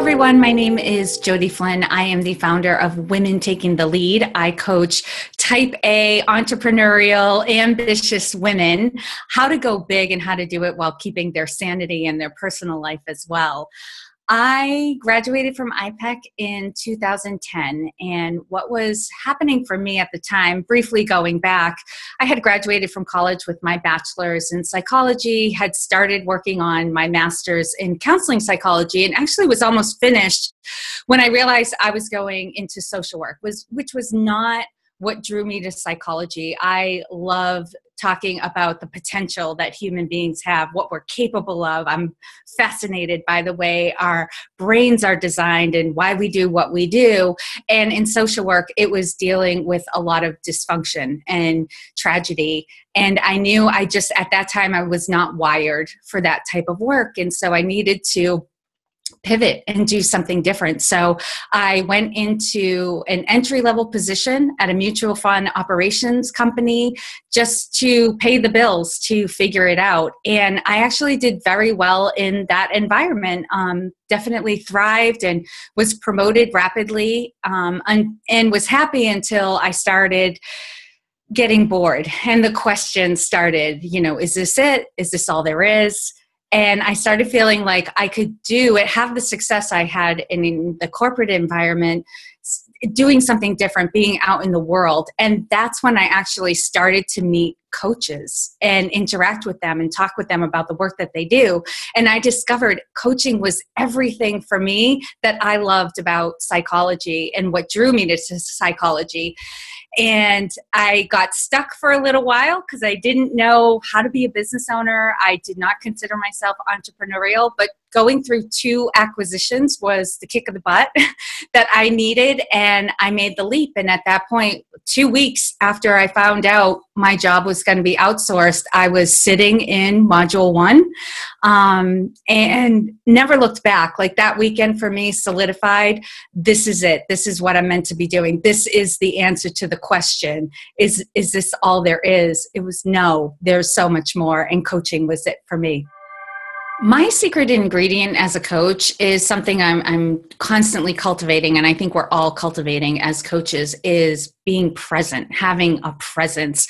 everyone. My name is Jodi Flynn. I am the founder of Women Taking the Lead. I coach type A, entrepreneurial, ambitious women how to go big and how to do it while keeping their sanity and their personal life as well. I graduated from iPEC in 2010, and what was happening for me at the time, briefly going back, I had graduated from college with my bachelor's in psychology, had started working on my master's in counseling psychology, and actually was almost finished when I realized I was going into social work, which was not what drew me to psychology. I love talking about the potential that human beings have, what we're capable of. I'm fascinated by the way our brains are designed and why we do what we do. And in social work, it was dealing with a lot of dysfunction and tragedy. And I knew at that time, I was not wired for that type of work. And so I needed to pivot and do something different. So I went into an entry-level position at a mutual fund operations company just to pay the bills, to figure it out. And I actually did very well in that environment, definitely thrived and was promoted rapidly, and was happy until I started getting bored. And the question started, is this it? Is this all there is? And I started feeling like I could have the success I had in the corporate environment, doing something different, being out in the world. And that's when I actually started to meet coaches and interact with them and talk with them about the work that they do. And I discovered coaching was everything for me that I loved about psychology and what drew me to psychology. And I got stuck for a little while because I didn't know how to be a business owner. I did not consider myself entrepreneurial, but going through 2 acquisitions was the kick of the butt that I needed, and I made the leap. And at that point, 2 weeks after I found out my job was going to be outsourced, I was sitting in module 1 and never looked back. Like that weekend for me solidified, this is it. This is what I'm meant to be doing. This is the answer to the question. Is this all there is? It was no, there's so much more, and coaching was it for me. My secret ingredient as a coach is something I'm constantly cultivating, and I think we're all cultivating as coaches, is being present, having a presence.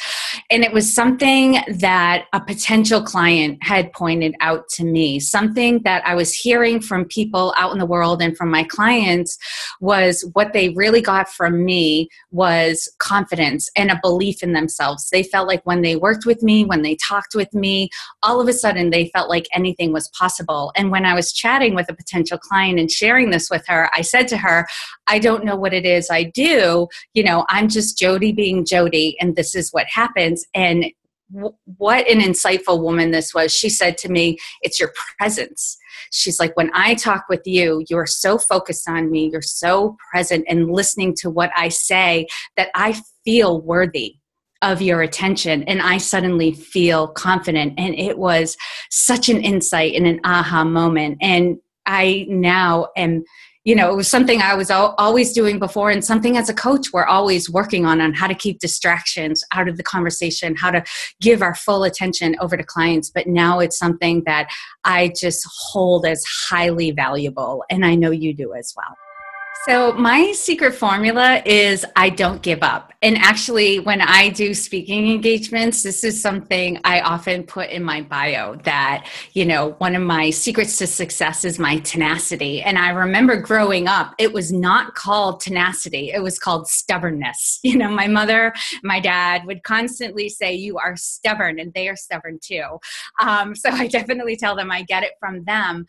And it was something that a potential client had pointed out to me, something that I was hearing from people out in the world and from my clients was what they really got from me was confidence and a belief in themselves. They felt like when they worked with me, when they talked with me, all of a sudden they felt like anything was possible. And when I was chatting with a potential client and sharing this with her, I said to her, I don't know what it is I do. I'm just Jodi being Jodi, and this is what happens. And what an insightful woman this was. She said to me, it's your presence. She's like, when I talk with you, you're so focused on me. You're so present and listening to what I say that I feel worthy of your attention, and I suddenly feel confident. And it was such an insight and an aha moment. And I now am, it was something I was always doing before, and something as a coach we're always working on how to keep distractions out of the conversation, how to give our full attention over to clients. But now it's something that I just hold as highly valuable, and I know you do as well. So my secret formula is I don't give up. And actually, when I do speaking engagements, this is something I often put in my bio that, one of my secrets to success is my tenacity. And I remember growing up, it was not called tenacity. It was called stubbornness. My mother, my dad would constantly say, you are stubborn, and they are stubborn too. So I definitely tell them I get it from them.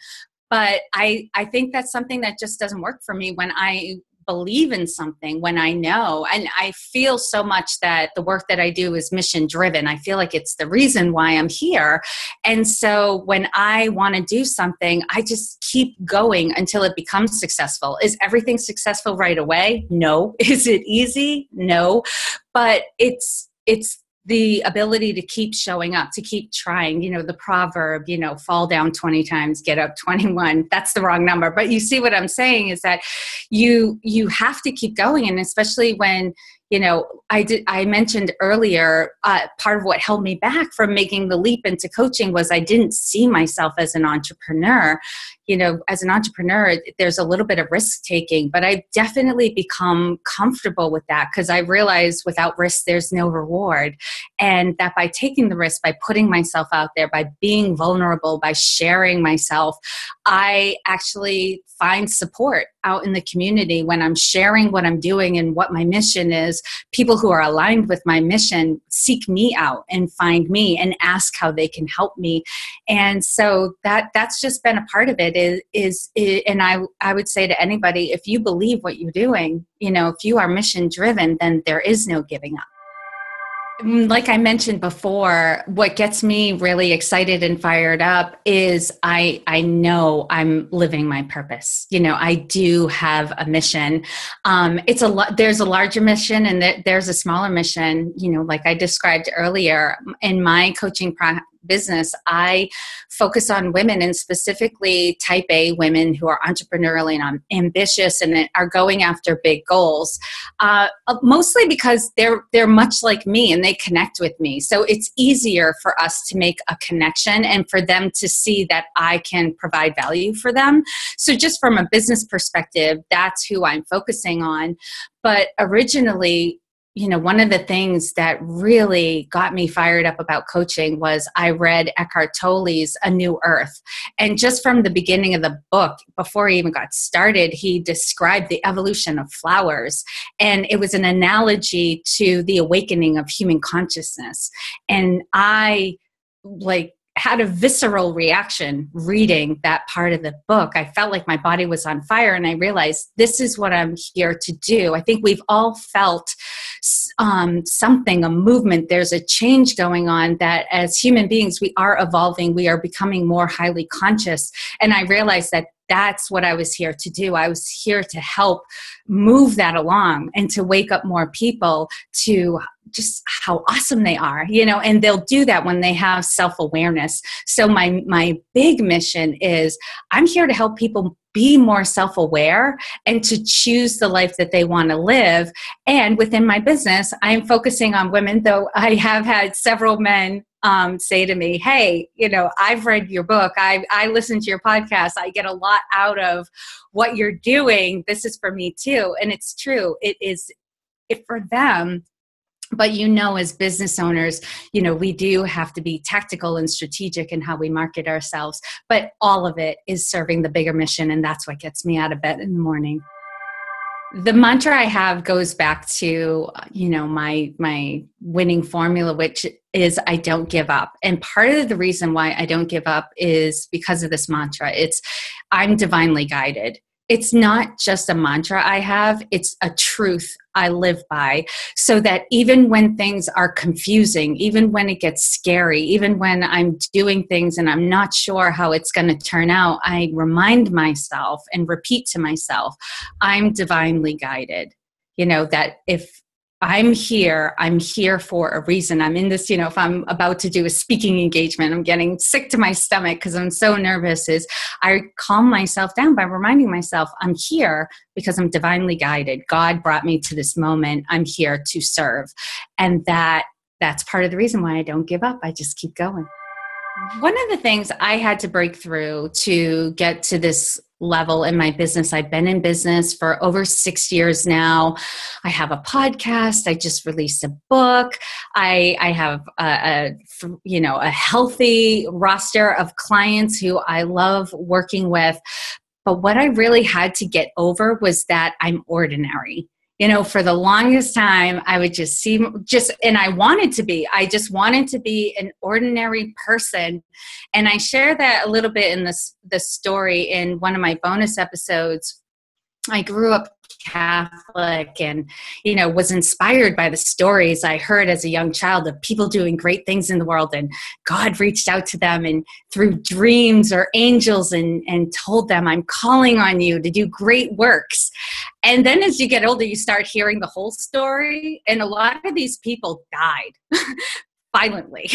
But I think that's something that just doesn't work for me when I believe in something, when I know. And I feel so much that the work that I do is mission driven. I feel like it's the reason why I'm here. And so when I want to do something, I just keep going until it becomes successful. Is everything successful right away? No. Is it easy? No. But it's the ability to keep showing up, to keep trying, the proverb, fall down 20 times, get up 21. That's the wrong number. But you see what I'm saying is that you have to keep going. And especially when, I mentioned earlier, part of what held me back from making the leap into coaching was I didn't see myself as an entrepreneur. As an entrepreneur, there's a little bit of risk taking, but I've definitely become comfortable with that because I realize without risk, there's no reward. And that by taking the risk, by putting myself out there, by being vulnerable, by sharing myself, I actually find support out in the community when I'm sharing what I'm doing and what my mission is. People who are aligned with my mission seek me out and find me and ask how they can help me. And so that's just been a part of it and I would say to anybody, if you believe what you're doing, if you are mission driven, then there is no giving up. Like I mentioned before, what gets me really excited and fired up is I know I'm living my purpose. I do have a mission. There's a larger mission and there's a smaller mission. Like I described earlier in my coaching business, I focus on women and specifically type A women who are entrepreneurial and ambitious and are going after big goals, mostly because they're much like me and they connect with me. So it's easier for us to make a connection and for them to see that I can provide value for them. So just from a business perspective, that's who I'm focusing on. But originally, one of the things that really got me fired up about coaching was I read Eckhart Tolle's A New Earth. And just from the beginning of the book, before he even got started, he described the evolution of flowers. And it was an analogy to the awakening of human consciousness. And I had a visceral reaction reading that part of the book. I felt like my body was on fire and I realized this is what I'm here to do. I think we've all felt something, a movement. There's a change going on that as human beings, we are evolving. We are becoming more highly conscious. And I realized that that's what I was here to do. I was here to help move that along and to wake up more people to just how awesome they are, and they'll do that when they have self-awareness. So my big mission is I'm here to help people be more self-aware and to choose the life that they want to live. And within my business, I'm focusing on women, though I have had several men say to me, hey, I've read your book. I listen to your podcast. I get a lot out of what you're doing. This is for me too. And it's true. It is for them. But as business owners, we do have to be tactical and strategic in how we market ourselves. But all of it is serving the bigger mission. And that's what gets me out of bed in the morning. The mantra I have goes back to, my winning formula, which is I don't give up. And part of the reason why I don't give up is because of this mantra. I'm divinely guided. It's not just a mantra I have, it's a truth I live by, so that even when things are confusing, even when it gets scary, even when I'm doing things and I'm not sure how it's going to turn out, I remind myself and repeat to myself, I'm divinely guided. That if I'm here for a reason. I'm in this, if I'm about to do a speaking engagement, I'm getting sick to my stomach because I'm so nervous, I calm myself down by reminding myself I'm here because I'm divinely guided. God brought me to this moment. I'm here to serve. And that's part of the reason why I don't give up. I just keep going. One of the things I had to break through to get to this level in my business, I've been in business for over 6 years now. I have a podcast. I just released a book. I have a healthy roster of clients who I love working with. But what I really had to get over was that I'm ordinary. For the longest time, I would and I just wanted to be an ordinary person. And I share that a little bit in the story in one of my bonus episodes. I grew up Catholic and, was inspired by the stories I heard as a young child of people doing great things in the world, and God reached out to them and through dreams or angels and told them, I'm calling on you to do great works. And then as you get older, you start hearing the whole story. And a lot of these people died violently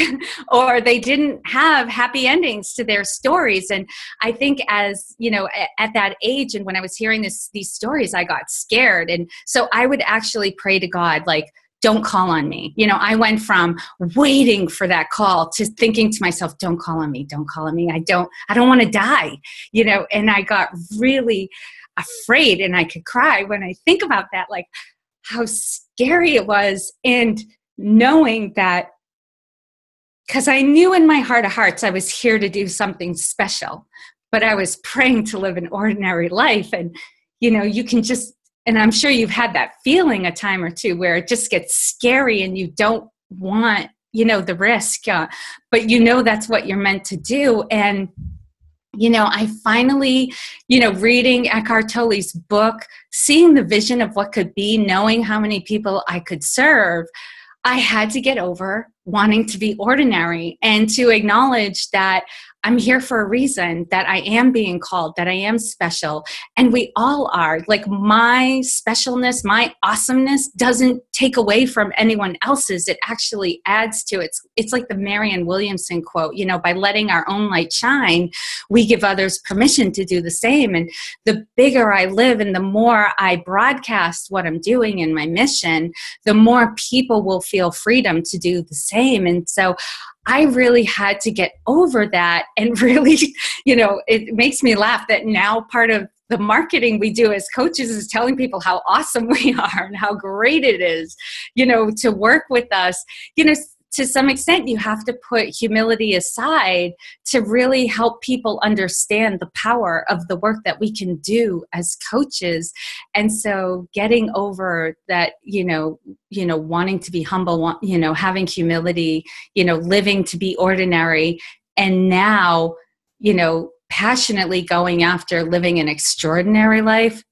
or they didn't have happy endings to their stories. And I think as, you know, at that age and when I was hearing these stories, I got scared. And so I would actually pray to God, like, don't call on me. You know, I went from waiting for that call to thinking to myself, don't call on me, don't call on me. I don't want to die, you know, and I got really afraid and I could cry when I think about that, like how scary it was. And knowing that, because I knew in my heart of hearts, I was here to do something special, but I was praying to live an ordinary life. And, you know, you can just, and I'm sure you've had that feeling a time or two where it just gets scary and you don't want, you know, the risk, but you know, that's what you're meant to do. And, you know, I finally, you know, reading Eckhart Tolle's book, seeing the vision of what could be, knowing how many people I could serve, I had to get over wanting to be ordinary and to acknowledge that I'm here for a reason, that I am being called, that I am special. And we all are. Like, my specialness, my awesomeness doesn't take away from anyone else's. It actually adds to it. It's like the Marianne Williamson quote, you know, by letting our own light shine, we give others permission to do the same. And the bigger I live and the more I broadcast what I'm doing in my mission, the more people will feel freedom to do the same. And so I really had to get over that, and really, you know, it makes me laugh that now part of the marketing we do as coaches is telling people how awesome we are and how great it is, you know, to work with us. You know, to some extent, you have to put humility aside to really help people understand the power of the work that we can do as coaches. And so getting over that, you know, wanting to be humble, you know, having humility, you know, living to be ordinary, and now, you know, passionately going after living an extraordinary life,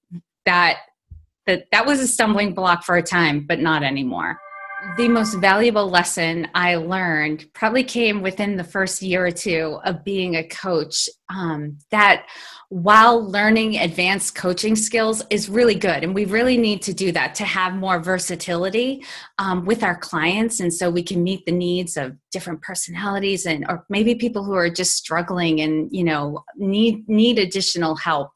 that was a stumbling block for a time, but not anymore. The most valuable lesson I learned probably came within the first year or two of being a coach, that while learning advanced coaching skills is really good, and we really need to do that to have more versatility with our clients, and so we can meet the needs of different personalities, and or maybe people who are just struggling and, you know, need additional help.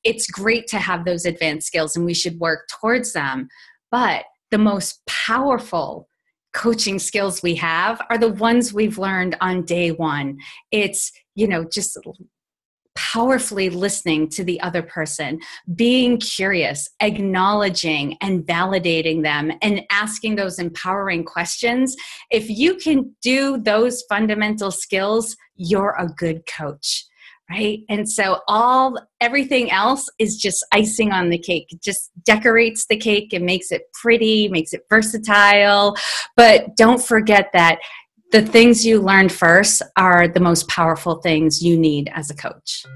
It's great to have those advanced skills, and we should work towards them. But the most powerful coaching skills we have are the ones we've learned on day one. It's, you know, just powerfully listening to the other person, being curious, acknowledging and validating them, and asking those empowering questions. If you can do those fundamental skills, you're a good coach. Right. And so everything else is just icing on the cake. It just decorates the cake and makes it pretty, makes it versatile. But don't forget that the things you learned first are the most powerful things you need as a coach.